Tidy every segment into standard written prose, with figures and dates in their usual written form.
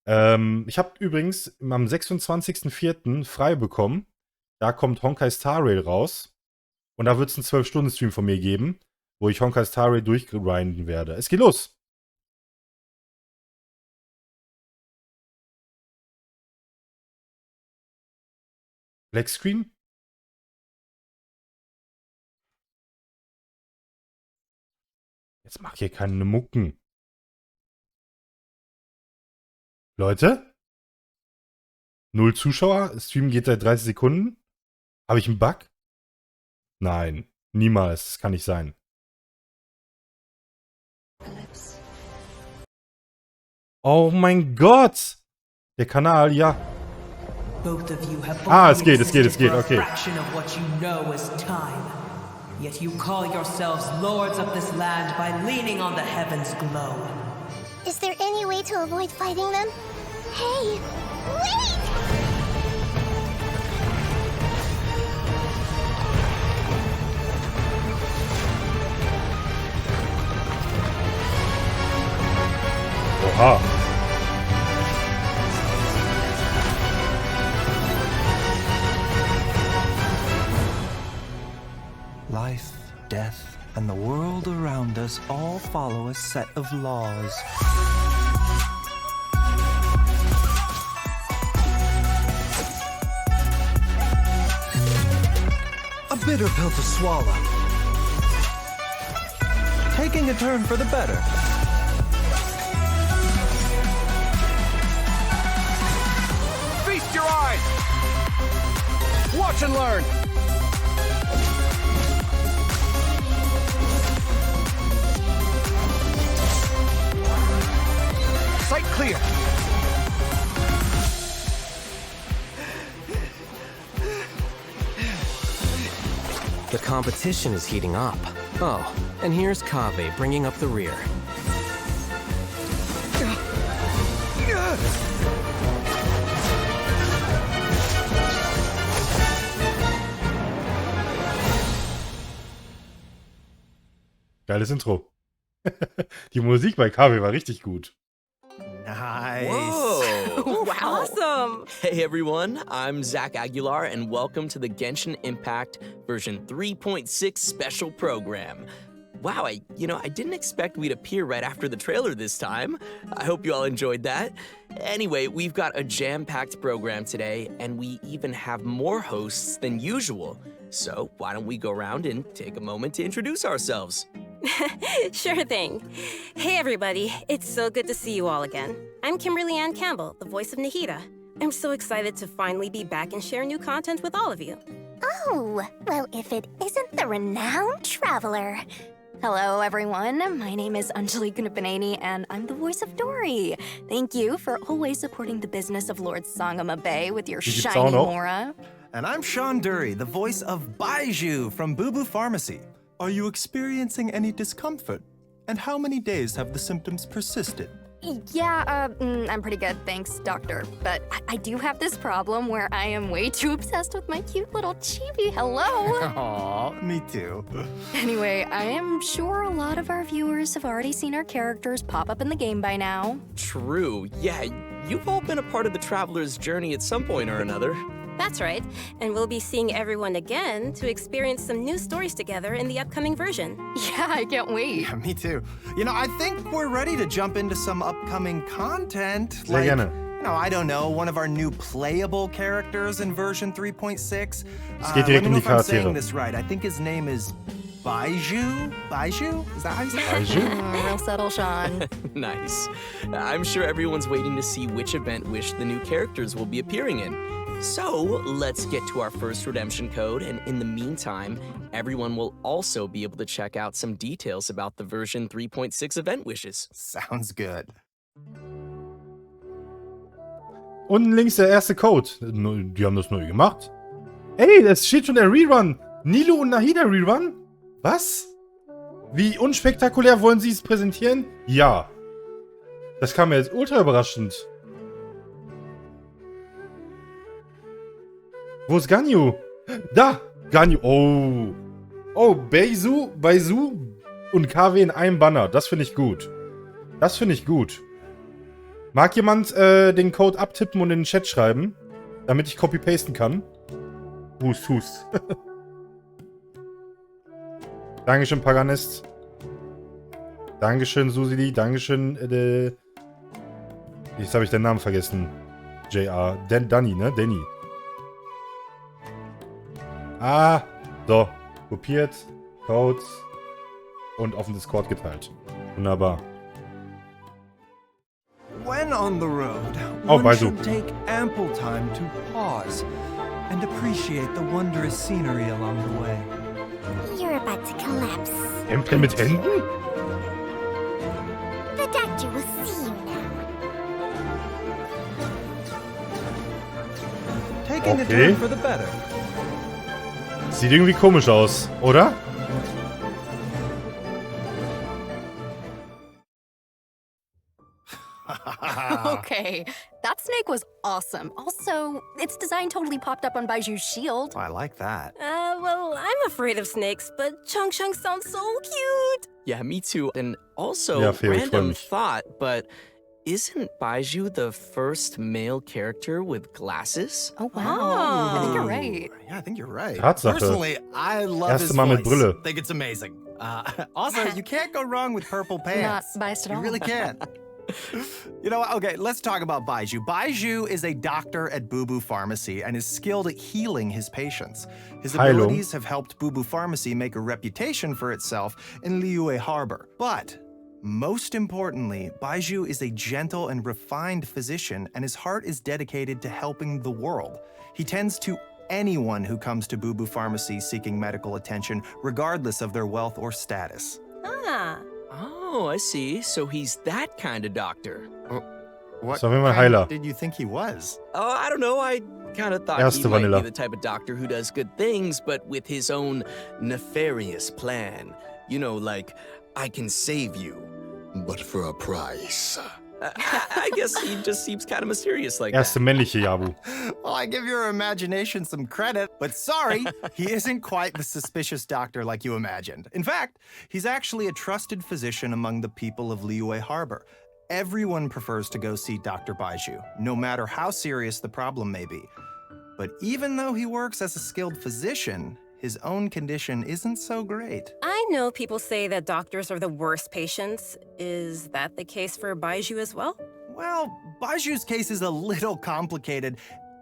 Ich habe übrigens am 26.04. frei bekommen. Da kommt Honkai Star Rail raus. Und da wird es einen 12-Stunden-Stream von mir geben, wo ich Honkai Star Rail durchgrinden werde. Es geht los! Black Screen? Jetzt mach hier keine Mucken. Leute? 0 Zuschauer? Stream geht seit 30 Sekunden? Habe ich einen Bug? Nein, niemals. Das kann nicht sein. Oh mein Gott! Der Kanal, ja. Es geht, okay. Yet you call yourselves lords of this land by leaning on the heavens' glow. Is there any way to avoid fighting them? Hey, wait! Oha. Life, death, and the world around us all follow a set of laws. A bitter pill to swallow. Taking a turn for the better. Feast your eyes! Watch and learn! Sight clear. The competition is heating up. Oh, and here's Kaveh bringing up the rear. Geiles Intro. Die Musik bei Kaveh war richtig gut. Nice. Whoa! Wow. Awesome! Hey everyone, I'm Zach Aguilar and welcome to the Genshin Impact version 3.6 special program. Wow, I didn't expect we'd appear right after the trailer this time. I hope you all enjoyed that. Anyway, we've got a jam-packed program today, and we even have more hosts than usual. So why don't we go around and take a moment to introduce ourselves? Sure thing. Hey everybody, it's so good to see you all again. I'm Kimberly Ann Campbell, the voice of Nahida. I'm so excited to finally be back and share new content with all of you. Oh, well, if it isn't the renowned traveler. Hello, everyone. My name is Anjali Gunapaneni, and I'm the voice of Dory. Thank you for always supporting the business of Lord Sangama Bay with your shiny aura. And I'm Sean Dury, the voice of Baizhu from Boo Boo Pharmacy. Are you experiencing any discomfort? And how many days have the symptoms persisted? Yeah, I'm pretty good, thanks, doctor. But I do have this problem where I am way too obsessed with my cute little chibi. Hello! Aw, me too. Anyway, I am sure a lot of our viewers have already seen our characters pop up in the game by now. True, yeah, you've all been a part of the traveler's journey at some point or another. That's right, and we'll be seeing everyone again to experience some new stories together in the upcoming version. Yeah, I can't wait. Yeah, me too. I think we're ready to jump into some upcoming content. Sehr gerne. I don't know, one of our new playable characters in version 3.6. Es geht direkt let me know die if I'm saying Charaktere. this right. I think his name is Baizhu? Baizhu? Is that how you say it? Baizhu? Real subtle, Sean. Nice. I'm sure everyone's waiting to see which event wish the new characters will be appearing in. So, let's get to our first redemption code, and in the meantime, everyone will also be able to check out some details about the version 3.6 event wishes. Sounds good. Unten links der erste Code. Die haben das neu gemacht. Ey, es steht schon der Rerun. Nilou und Nahida Rerun? Was? Wie unspektakulär wollen sie es präsentieren? Ja. Das kam mir jetzt ultra überraschend. Wo ist Ganyu? Da! Ganyu. Oh. Oh, Baizhu und Kaveh in einem Banner. Das finde ich gut. Das finde ich gut. Mag jemand den Code abtippen und in den Chat schreiben, damit ich copy-pasten kann? Hust. Dankeschön, Paganist. Dankeschön, Susili. Dankeschön, jetzt habe ich den Namen vergessen. JR. Danny, ne? Danny. Ah, so. Kopiert, Codes und auf den Discord geteilt. Wunderbar. When on the road, Oh, one Baizhu. should take ample time to pause and appreciate the wondrous scenery along the way. You're about to collapse. Ämpfel mit Händen? The doctor will see you now. Taking a Okay. turn for the better. Sieht irgendwie komisch aus, oder? Okay, that snake was awesome. Also, its design totally popped up on Baiju's shield. I like that. Well, I'm afraid of snakes, but Chung Chung sounds so cute. Yeah, me too. And also, Ja, Feo, ich freu random mich. thought, but isn't Baizhu the first male character with glasses? Oh, wow. I think you're right. Yeah, I think you're right. Tatsache. Personally, I love Erste his Mal voice. mit Brille. Think it's amazing. Also, you can't go wrong with purple Not pants. biased at all. You really can't. You know what? Okay, let's talk about Baizhu. Baizhu is a doctor at Bubu Pharmacy and is skilled at healing his patients. His Heilung. abilities have helped Bubu Pharmacy make a reputation for itself in Liyue Harbor. But most importantly, Baizhu is a gentle and refined physician, and his heart is dedicated to helping the world. He tends to anyone who comes to Bubu Pharmacy seeking medical attention, regardless of their wealth or status. Ah. Oh, I see. So he's that kind of doctor. What Ist auf jeden Fall kind Heiler. did you think he was? Oh, I don't know. I kind of thought Erste he might Vanilla. be the type of doctor who does good things, but with his own nefarious plan. You know, like, I can save you. But for a price. I guess he just seems kind of mysterious like Erste that. männliche Yabu. Well, I give your imagination some credit, but sorry, he isn't quite the suspicious doctor like you imagined. In fact, he's actually a trusted physician among the people of Liyue Harbor. Everyone prefers to go see Dr. Baizhu, no matter how serious the problem may be. But even though he works as a skilled physician, his own condition isn't so great. I know people say that doctors are the worst patients. Is that the case for Baizhu as well? Well, Baizhu's case is a little complicated,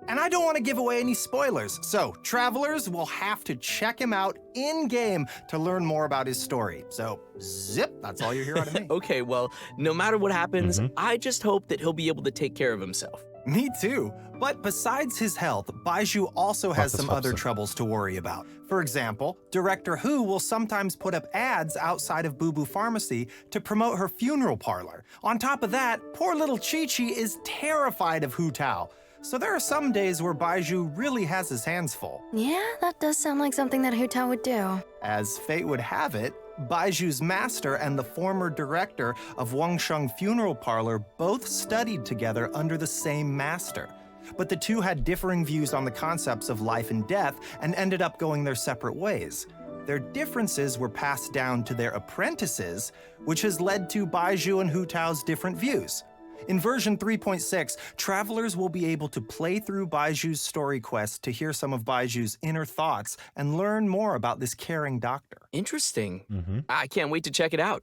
and I don't want to give away any spoilers. So, travelers will have to check him out in-game to learn more about his story. So, zip, that's all you hear out of me. Okay, well, no matter what happens, I just hope that he'll be able to take care of himself. Me too. But besides his health, Baizhu also has das some other Hopse. troubles to worry about. For example, Director Hu will sometimes put up ads outside of Bubu Pharmacy to promote her funeral parlor. On top of that, poor little Chi-Chi is terrified of Hu Tao. So there are some days where Baizhu really has his hands full. Yeah, that does sound like something that Hu Tao would do. As fate would have it, Baizhu's master and the former director of Wangsheng Funeral Parlor both studied together under the same master. But the two had differing views on the concepts of life and death and ended up going their separate ways. Their differences were passed down to their apprentices, which has led to Baizhu and Hu Tao's different views. In version 3.6, travelers will be able to play through Baiju's story quest to hear some of Baiju's inner thoughts and learn more about this caring doctor. Interesting. I can't wait to check it out.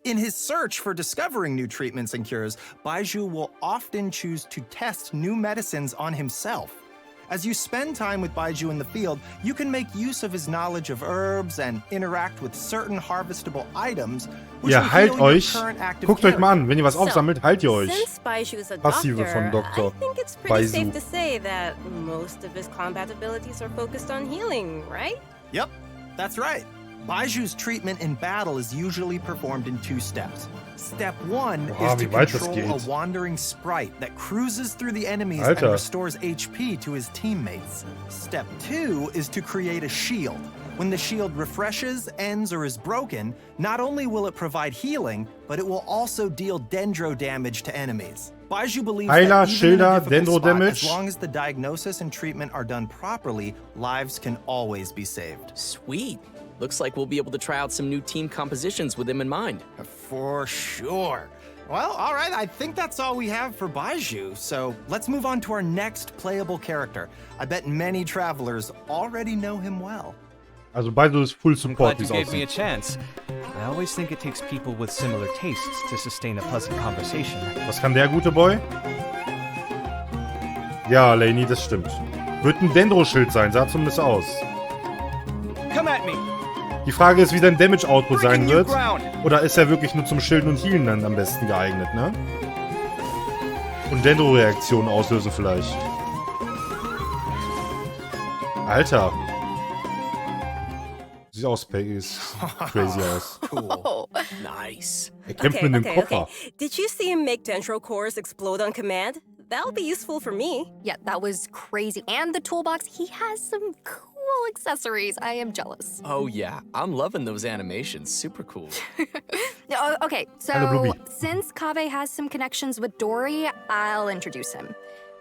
In his search for discovering new treatments and cures, Baizhu will often choose to test new medicines on himself. As you spend time with Baizhu in the field, you can make use of his knowledge of herbs and interact with certain harvestable items, which Ihr will heilt heal your euch. current active Guckt euch mal an, wenn ihr was So, aufsammelt, heilt ihr euch. Since Baizhu is a Passive doctor, von Dr. I think it's pretty Baizhu. safe to say that most of his combat abilities are focused on healing, right? Yep, that's right. Baiju's treatment in battle is usually performed in 2 steps. Step 1 Boah, is to wie weit das control a geht. wandering sprite that cruises through the enemies Alter. and restores HP to his teammates. Step 2 is to create a shield. When the shield refreshes, ends, or is broken, not only will it provide healing, but it will also deal dendro damage to enemies. Baizhu believes Heiler, that even in a Schilder, difficult Dendro spot, damage. as long as the diagnosis and treatment are done properly, lives can always be saved. Sweet. Looks like we'll be able to try out some new team compositions with him in mind. For sure. Well, all right, I think that's all we have for Baizhu, so let's move on to our next playable character. I bet many travelers already know him well. Also Baizhu ist Full I'm Support, glad wie you es gave me a aussieht. chance. I always think it takes people with similar tastes to sustain a pleasant conversation. Was kann der gute Boy? Ja, Lainey, das stimmt. Wird ein Dendro-Schild sein, sah zumindest aus. Come at me! Die Frage ist, wie sein Damage-Output sein Breaking new wird. ground. Oder ist er wirklich nur zum Schilden und Healen dann am besten geeignet, ne? Und Dendro-Reaktionen auslösen vielleicht. Alter. Sieht aus, ist crazy aus. Cool. Nice. Er kämpft mit dem Koffer. Did you see him make dendro cores explode on command? That'll be useful for me. Yeah, that was crazy. And the toolbox, he has some cool accessories. I am jealous. Oh yeah, I'm loving those animations. Super cool. Okay, Hello, so Bluey. since Kaveh has some connections with Dory, I'll introduce him.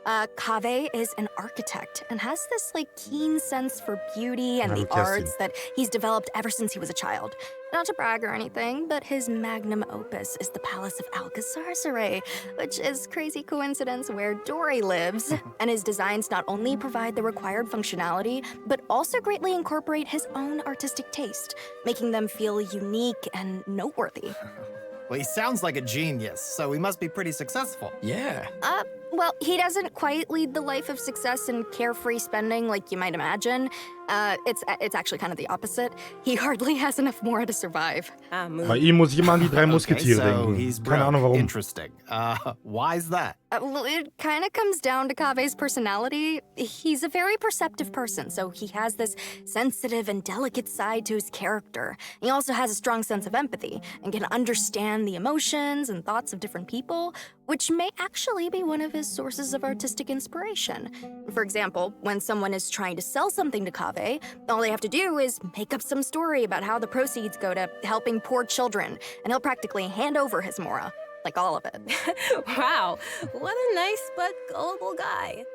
Kaveh is an architect and has this keen sense for beauty and the arts that he's developed ever since he was a child. Not to brag or anything, but his magnum opus is the Palace of Alcazarzaray, which is crazy coincidence where Dory lives. And his designs not only provide the required functionality, but also greatly incorporate his own artistic taste, making them feel unique and noteworthy. Well, he sounds like a genius, so he must be pretty successful. Yeah. Well, he doesn't quite lead the life of success and carefree spending like you might imagine. It's actually kind of the opposite. He hardly has enough more to survive. Bei ihm muss ich immer an die drei Musketiere so denken. he's Keine broke. Ahnung warum. Interesting. Why is that? Well, it kind of comes down to Kaveh's personality. He's a very perceptive person, so he has this sensitive and delicate side to his character. He also has a strong sense of empathy and can understand the emotions and thoughts of different people, which may actually be one of his sources of artistic inspiration. For example, when someone is trying to sell something to Kaveh, all they have to do is make up some story about how the proceeds go to helping poor children, and he'll practically hand over his mora. Like all of it. Wow, what a nice but gullible guy.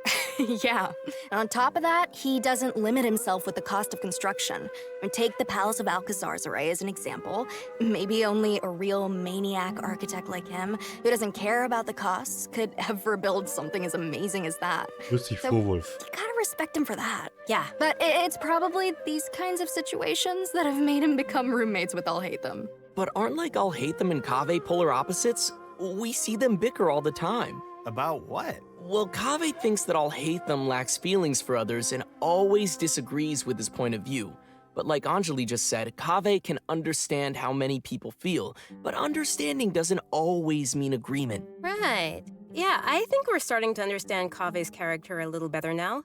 Yeah. And on top of that, he doesn't limit himself with the cost of construction. And take the Palace of Alcazarzaray as an example. Maybe only a real maniac architect like him, who doesn't care about the costs, could ever build something as amazing as that. Lustig So Vorwurf. you gotta respect him for that. Yeah. But it's probably these kinds of situations that have made him become roommates with Alhaitham. But aren't Alhaitham and Kaveh polar opposites? We see them bicker all the time. About what? Well, Kaveh thinks that Alhaitham lacks feelings for others and always disagrees with his point of view. But like Anjali just said, Kaveh can understand how many people feel, but understanding doesn't always mean agreement. Right. Yeah, I think we're starting to understand Kaveh's character a little better now.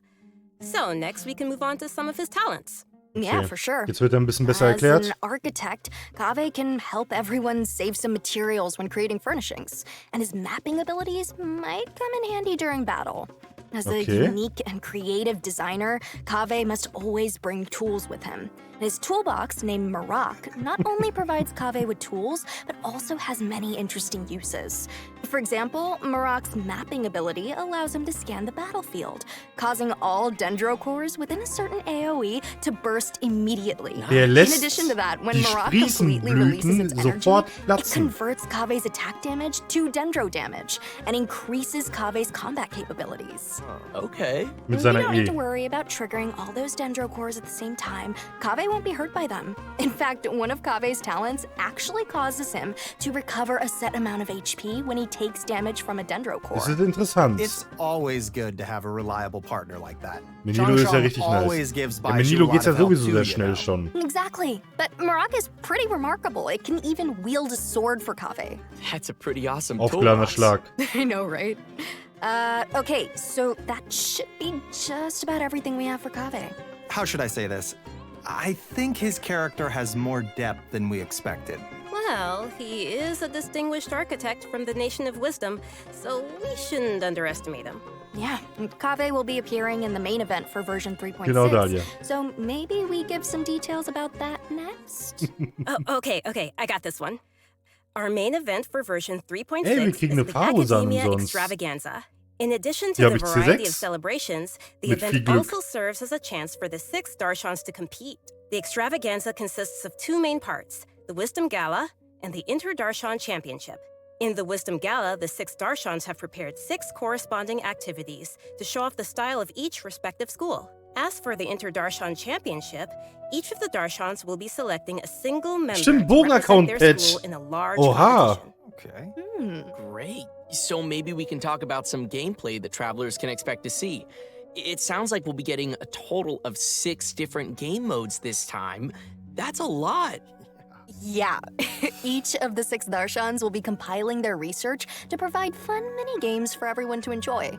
So next we can move on to some of his talents. Yeah, Okay. for sure. Jetzt wird er ein bisschen besser As erklärt. an architect, Kaveh can help everyone save some materials when creating furnishings, and his mapping abilities might come in handy during battle. As a Okay. unique and creative designer, Kaveh must always bring tools with him. His toolbox, named Marak, not only provides Kaveh with tools, but also has many interesting uses. For example, Marak's mapping ability allows him to scan the battlefield, causing all dendro cores within a certain AoE to burst immediately. Der In lässt addition to that, when die Marak completely releases its Sprießenblüten energy, sofort it platzen. converts Kaveh's attack damage to dendro damage and increases Kaveh's combat capabilities. Okay. Mit You seiner don't need to E. worry about triggering all those dendro cores at the same time. Kaveh won't be hurt by them. In fact, one of Kaveh's talents actually causes him to recover a set amount of HP when he takes damage from a dendro core. Das ist interessant. It's always good to have a reliable partner like that. Mit Nilou ist ja Zhang richtig always nice. gives Ja, mit Baizhu Nilou a geht's ja lot of help sowieso too, sehr you schnell know. schon. Exactly. But Marak is pretty remarkable. It can even wield a sword for Kaveh. That's a pretty awesome Aufgeladener toolbox. Schlag. I know, right? Okay, so that should be just about everything we have for Kaveh. How should I say this? I think his character has more depth than we expected. Well, he is a distinguished architect from the Nation of Wisdom, so we shouldn't underestimate him. Yeah, and Kaveh will be appearing in the main event for version 3.6. Genau, Dalia. So maybe we give some details about that next? Oh, okay, I got this one. Our main event for version 3.6 Ey, wir is kriegen the eine Pause Academia sonst. Extravaganza. In addition to Ja, the hab ich variety C6? of celebrations, the Mit viel event Glück. also serves as a chance for the 6 Darshans to compete. The Extravaganza consists of 2 main parts, the Wisdom Gala and the Inter-Darshan Championship. In the Wisdom Gala, the 6 Darshans have prepared 6 corresponding activities to show off the style of each respective school. As for the Inter-Darshan Championship, each of the Darshans will be selecting a single member Stimmt, to represent their Bogen-Account-Patch. school in a large Oha. competition. Okay. Great. So maybe we can talk about some gameplay that travelers can expect to see. It sounds like we'll be getting a total of 6 different game modes this time. That's a lot. Yeah. Each of the 6 Darshans will be compiling their research to provide fun mini-games for everyone to enjoy.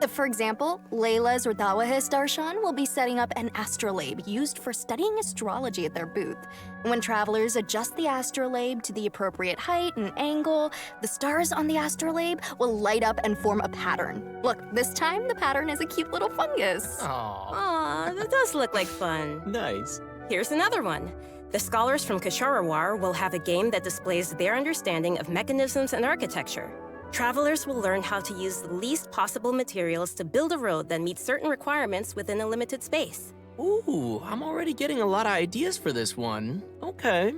For example, Layla's Rdawahis Darshan will be setting up an astrolabe used for studying astrology at their booth. When travelers adjust the astrolabe to the appropriate height and angle, the stars on the astrolabe will light up and form a pattern. Look, this time the pattern is a cute little fungus. Aw, that does look like fun. Nice. Here's another one. The scholars from Kasharawar will have a game that displays their understanding of mechanisms and architecture. Travelers will learn how to use the least possible materials to build a road that meets certain requirements within a limited space. Ooh, I'm already getting a lot of ideas for this one. Okay.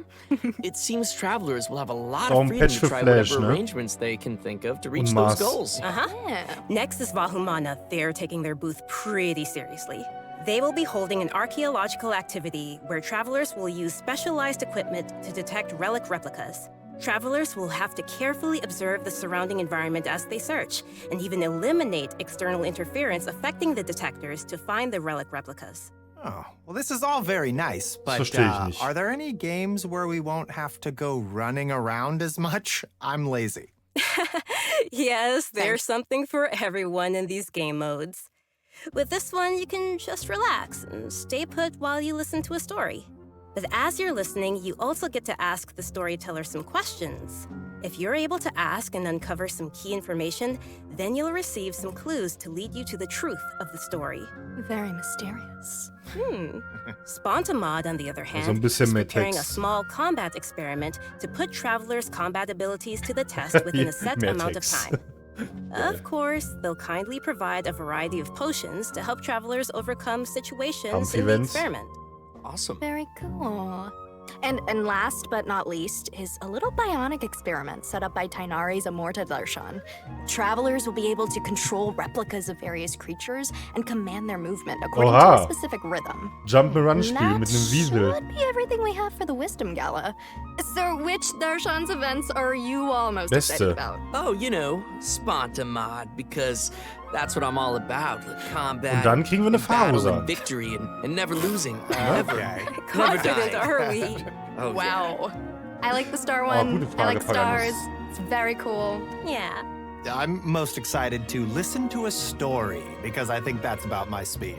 It seems travelers will have a lot of freedom to try whatever arrangements they can think of to reach those goals. Yeah. Next is Vahumana. They're taking their booth pretty seriously. They will be holding an archaeological activity where travelers will use specialized equipment to detect relic replicas. Travelers will have to carefully observe the surrounding environment as they search, and even eliminate external interference affecting the detectors to find the relic replicas. Oh, well, this is all very nice, but verstehe ich nicht. are there any games where we won't have to go running around as much? I'm lazy. Yes, there's something for everyone in these game modes. With this one, you can just relax and stay put while you listen to a story. But as you're listening, you also get to ask the storyteller some questions. If you're able to ask and uncover some key information, then you'll receive some clues to lead you to the truth of the story. Very mysterious. Spontamod, on the other hand, ein bisschen is mehr preparing a Text. small combat experiment to put travelers' combat abilities to the test within a set Mehr amount of Text. time. Of course, they'll kindly provide a variety of potions to help travelers overcome situations in the Kampfevents. experiment. Awesome. Very cool. And last but not least is a little bionic experiment set up by Tainari's Amorta Darshan. Travelers will be able to control replicas of various creatures and command their movement according to Oha. a specific rhythm. Jump-and-Run-Spiel mit einem Wiesel. That should be everything we have for the Wisdom Gala. So which Darshan's events are you all most excited Beste. about? Oh, you know, Spontamod, because that's what I'm all about. Like combat, Und dann kriegen wir eine and battle Farosa. and victory, and never losing. Never. Okay. Never Confident die. are we? Oh, Wow. I like the star one. gute I like Frage, Pagamus. stars. It's very cool. Yeah. I'm most excited to listen to a story because I think that's about my speed.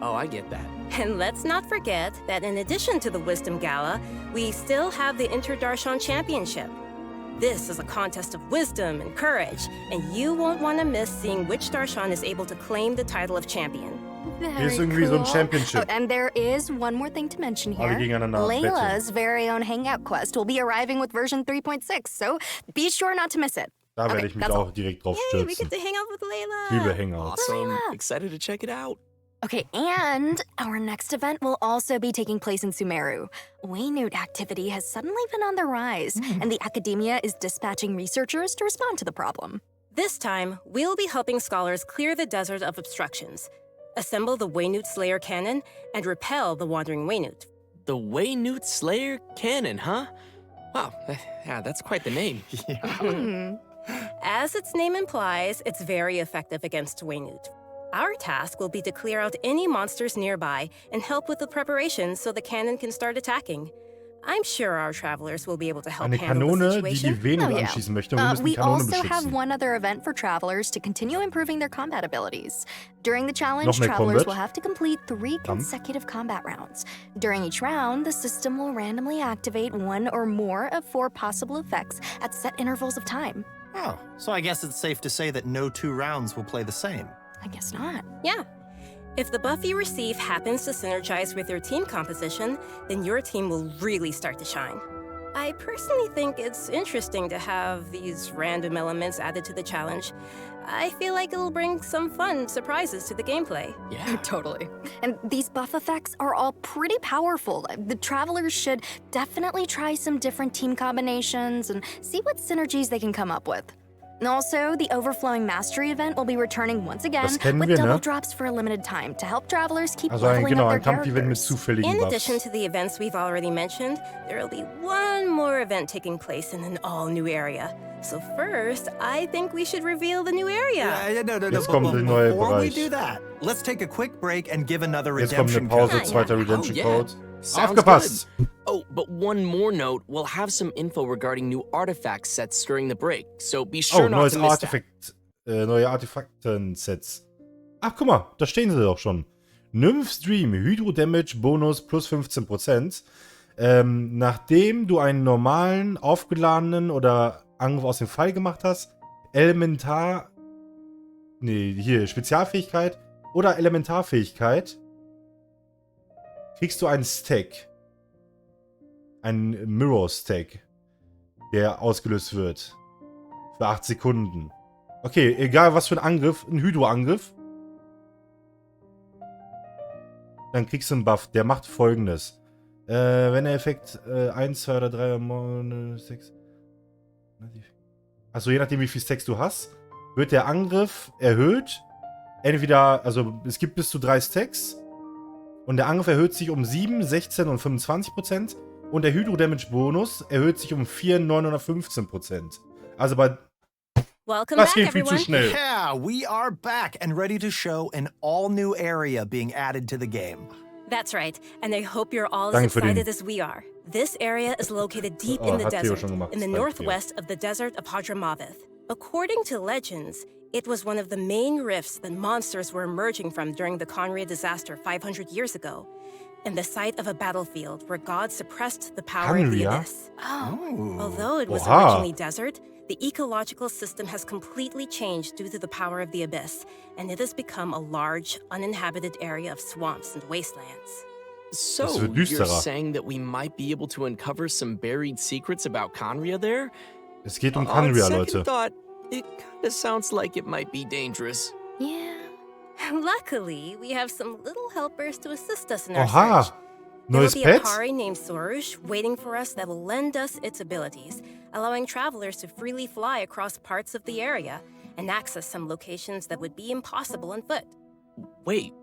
Oh, I get that. And let's not forget that in addition to the Wisdom Gala, we still have the Inter-Darshan Championship. This is a contest of wisdom and courage, and you won't want to miss seeing which Darshan is able to claim the title of champion. Very Hier ist irgendwie so ein cool. Championship. Oh, and there is one more thing to mention Alle here. gegeneinander Layla's very own Hangout quest will be arriving with version 3.6, so be sure not to miss it. Da werde Okay, ich mich that's all. auch direkt drauf Yay, we stürzen. get to hang out with Ich liebe Layla. Hangouts. Awesome. Layla. Excited to check it out. Okay, and our next event will also be taking place in Sumeru. Waynute activity has suddenly been on the rise, and the academia is dispatching researchers to respond to the problem. This time, we'll be helping scholars clear the desert of obstructions, assemble the Waynute Slayer cannon, and repel the wandering Waynute. The Waynute Slayer Cannon, huh? Wow, yeah, that's quite the name. As its name implies, it's very effective against Waynute. Our task will be to clear out any monsters nearby and help with the preparations so the cannon can start attacking. I'm sure our travelers will be able to help Eine handle the Kanone, die situation. die Venen Oh, yeah. anschießen möchte. Und wir müssen die We Kanone also have beschützen. one other event for travelers to continue improving their combat abilities. During the challenge, Noch mehr travelers Combat? will have to complete 3 Kampf? consecutive combat rounds. During each round, the system will randomly activate 1 or more of 4 possible effects at set intervals of time. Oh, so I guess it's safe to say that no 2 rounds will play the same. I guess not. Yeah. If the buff you receive happens to synergize with your team composition, then your team will really start to shine. I personally think it's interesting to have these random elements added to the challenge. I feel like it'll bring some fun surprises to the gameplay. Yeah. Totally. And these buff effects are all pretty powerful. The travelers should definitely try some different team combinations and see what synergies they can come up with. And also, the Overflowing Mastery event will be returning once again with double drops for a limited time to help travelers keep leveling up their Kampfevent mit characters. zufälligen In Buffs. addition to the events we've already mentioned, there will be one more event taking place in an all-new area. So first, I think we should reveal the new area. No. Jetzt kommt der neue Before we Bereich. do that, let's take a quick break and give another Jetzt kommt eine redemption Pause, code. zweiter Redemption yeah. Code. Sounds Aufgepasst! good. Oh, but one more note, we'll have some info regarding new artifact sets during the break, so be sure Oh, not neues to miss Artefakt. Neue Artefakten-Sets. Ach, guck mal, da stehen sie doch schon. Nymph Stream, Hydro Damage Bonus plus 15%. Nachdem du einen normalen, aufgeladenen oder Angriff aus dem Fall gemacht hast, Spezialfähigkeit oder Elementarfähigkeit, kriegst du einen Stack. Einen Mirror-Stack, der ausgelöst wird. Für 8 Sekunden. Okay, egal was für ein Angriff, ein Hydro-Angriff. Dann kriegst du einen Buff, der macht folgendes. Wenn der Effekt 1, 2 oder 3, 6... Achso, je nachdem wie viel Stacks du hast, wird der Angriff erhöht. Entweder, also es gibt bis zu 3 Stacks. Und der Angriff erhöht sich um 7, 16 und 25%. Und der Hydro-Damage-Bonus erhöht sich um 4, 9 oder 15%. Also bei... Welcome Das back, geht viel zu everyone. schnell. Yeah, we are back and ready to show an all-new area being added to the game. That's right, and I hope you're all as Danke für den- excited as we are. This area is located deep Oh, in the hat Theo desert, schon gemacht. in the Danke, northwest of the desert of Hadramaveth. According to legends, it was one of the main rifts that monsters were emerging from during the Conria disaster 500 years ago, and the site of a battlefield where God suppressed the power of the Conria? abyss. Although it was Oha. originally desert, the ecological system has completely changed due to the power of the abyss, and it has become a large, uninhabited area of swamps and wastelands. So, Das wird you're düsterer. saying that we might be able to uncover some buried secrets about Conria there? Es geht um On Kanria, second Leute. thought, it kinda sounds like it might be dangerous. Yeah. Luckily, we have some little helpers to assist us in our Oha! search. There will Neues be a Pet? Kari named Sorush waiting for us that will lend us its abilities, allowing travelers to freely fly across parts of the area and access some locations that would be impossible on foot. Wait,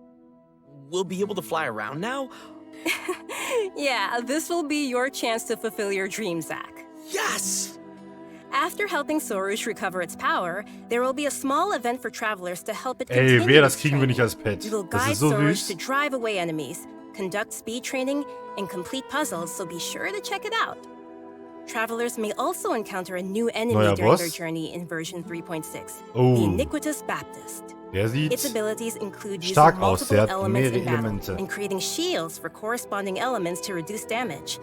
we'll be able to fly around now? Yeah, this will be your chance to fulfill your dream, Zach. Yes! After helping Sorush recover its power, there will be a small event for travelers to help it Ey, continue wer, das its kriegen wir nicht training. als Pet. We will Das guide ist so Sorush to süß. drive away enemies, conduct speed training, and complete puzzles, so be sure to check it out. Travelers may also encounter a new enemy Neuer during their Boss? journey in version 3.6, Oh. the Iniquitous Baptist. Der Its sieht abilities include using stark aus, multiple der hat elements mehrere in battle Elemente. and creating shields for corresponding elements to reduce damage.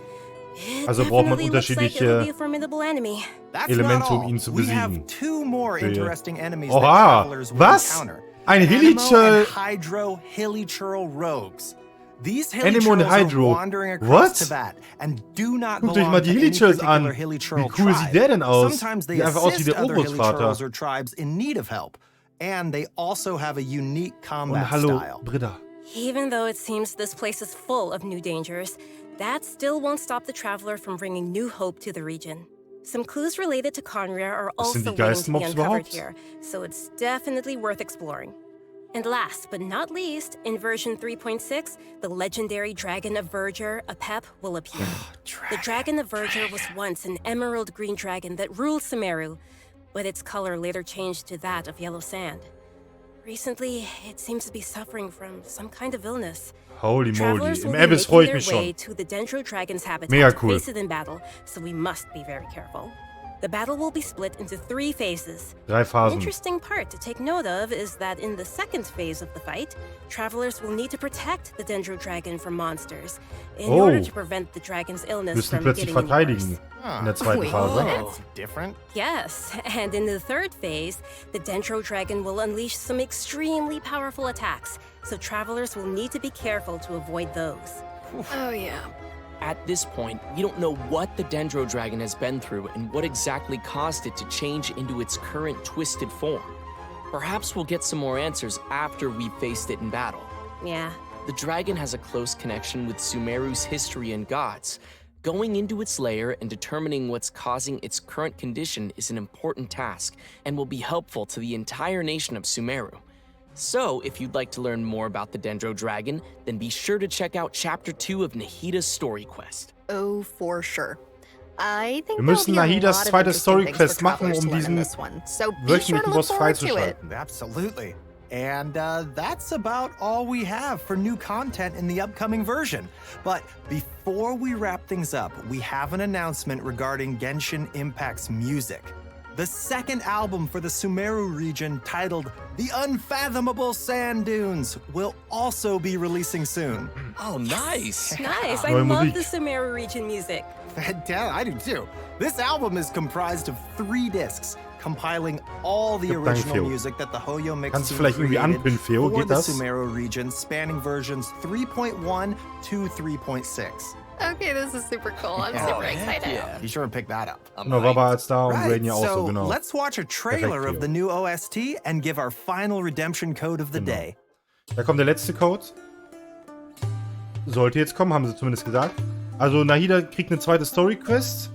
It Also braucht man definitely looks like it will unterschiedliche be a formidable enemy. That's Elemente, not um all. ihn zu We have besiegen. 2 more Für- interesting enemies Oha, that travelers will was? encounter. Ein Anemo Hilichurl. and Hydro Hilichurl rogues. These Anemo und Hilichurls are Hydro. wandering across What? Tibet and do not Guckt euch belong mal die to any Hilichurls an. particular Hilichurl Wie cool sieht der denn tribe. aus? Sometimes they Sieht einfach aus wie assist der other Urgroßvater. Hilichurls or tribes in need of help. And they also have a unique Und combat hallo, style. Britta. Even though it seems this place is full of new dangers, that still won't stop the traveler from bringing new hope to the region. Some clues related to Conria are Was sind also die waiting to be Geistmobs uncovered überhaupt? here, so it's definitely worth exploring. And last but not least, in version 3.6, the legendary Dragon of Verdure, Apep, will appear. The Dragon of Verdure was once an emerald green dragon that ruled Sumeru, but its color later changed to that of yellow sand. Recently, it seems to be suffering from some kind of illness. Holy moly. Travelers will Im be Abyss making freue ich their mich way schon. to the Dendro Dragon's habitat Mega to cool. face it in battle, so we must be very careful. The battle will be split into 3 phases. 3 An Phasen. interesting part to take note of is that in the second phase of the fight, travelers will need to protect the Dendro Dragon from monsters in Oh. order to prevent the dragon's illness Müssen from plötzlich getting any verteidigen. worse. In der zweiten Wait, Phase. That's different. Yes, and in the third phase, the Dendro Dragon will unleash some extremely powerful attacks, so travelers will need to be careful to avoid those. Oh, yeah. At this point, we don't know what the Dendro Dragon has been through and what exactly caused it to change into its current twisted form. Perhaps we'll get some more answers after we've faced it in battle. Yeah. The dragon has a close connection with Sumeru's history and gods. Going into its lair and determining what's causing its current condition is an important task and will be helpful to the entire nation of Sumeru. So, if you'd like to learn more about the Dendro Dragon, then be sure to check out Chapter 2 of Nahida's story quest. Oh, for sure. I think Wir müssen Nahidas zweite Story-Quest machen, diesen so wöchentlichen Boss freizuschalten. Absolutely. And that's about all we have for new content in the upcoming version. But before we wrap things up, we have an announcement regarding Genshin Impact's music. The second album for the Sumeru region, titled The Unfathomable Sand Dunes, will also be releasing soon. Oh, nice. Nice. I Neue love Musik. the Sumeru region music. Yeah, I do too. This album is comprised of 3 discs, compiling all the original Feo. music that the Hoyo Mix Kannst du team vielleicht irgendwie created anpinnen, Feo? for Geht the das? Sumeru region, spanning versions 3.1 to 3.6. Okay, this is super cool. I'm super excited. Yeah. Be sure and pick that up. Genau, war bereits da und Right, Rain ja auch so, so genau. let's watch a trailer Perfekt, of the new OST and give our final redemption code of the Genau. day. Da kommt der letzte Code. Sollte jetzt kommen, haben sie zumindest gesagt. Also Nahida kriegt eine zweite Story-Quest.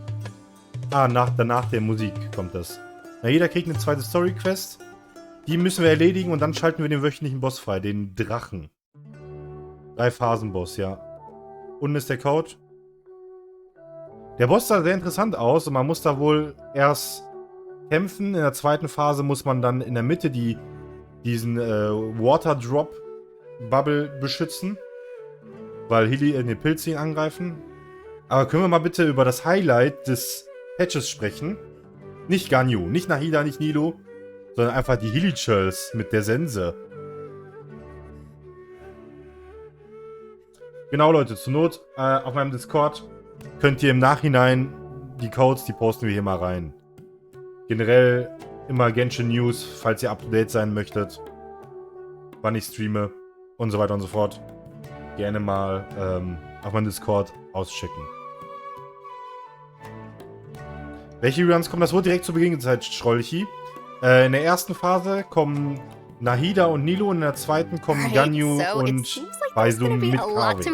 Danach der Musik kommt das. Nahida kriegt eine zweite Story-Quest. Die müssen wir erledigen und dann schalten wir den wöchentlichen Boss frei, den Drachen. 3-Phasen-Boss, ja. Unten ist der Code. Der Boss sah sehr interessant aus und man muss da wohl erst kämpfen. In der zweiten Phase muss man dann in der Mitte diesen Water Drop Bubble beschützen, weil die Pilze ihn angreifen. Aber können wir mal bitte über das Highlight des Patches sprechen? Nicht Ganyu, nicht Nahida, nicht Nilou, sondern einfach die Hilly-Churls mit der Sense. Genau, Leute, zur Not auf meinem Discord könnt ihr im Nachhinein die Codes, die posten wir hier mal rein. Generell immer Genshin News, falls ihr up-to-date sein möchtet, wann ich streame und so weiter und so fort. Gerne mal auf meinem Discord auschecken. Welche Reruns kommen? Das wurde direkt zu Beginn gezeigt, Schrolchi. In der ersten Phase kommen Nahida und Nilou und in der zweiten kommen Ganyu und Baizhu mit Kaveh.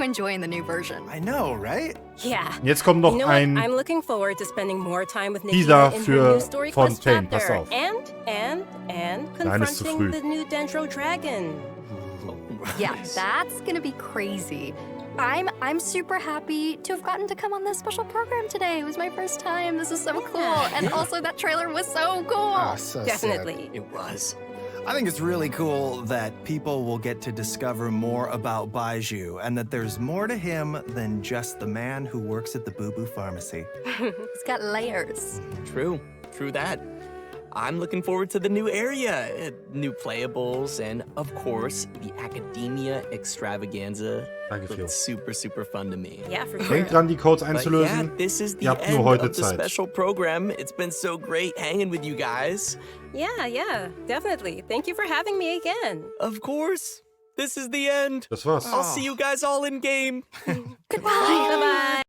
I know, right? Yeah. Jetzt kommt noch You know what? ein I'm looking forward to spending more time with Teaser Nahida in her für new story von quest Tane. Pass chapter. auf. And Nein, ist zu confronting früh. the new Dendro Dragon. Yeah, that's gonna be crazy. I'm super happy to have gotten to come on this special program today. It was my first time. This is so cool. And also that trailer was so cool. So Definitely. It was. I think it's really cool that people will get to discover more about Baizhu and that there's more to him than just the man who works at the Boo Boo Pharmacy. It's got layers. True that. I'm looking forward to the new area, new playables, and of course, the Academia Extravaganza. Danke, Phil. Looks super fun to me. Yeah, for sure. Denkt dran, die Codes But yeah, einzulösen. this is the Ihr habt end nur heute of the Zeit. special program. It's been so great hanging with you guys. Yeah, definitely. Thank you for having me again. Of course, this is the end. Das war's. I'll see you guys all in game. Goodbye. Bye-bye.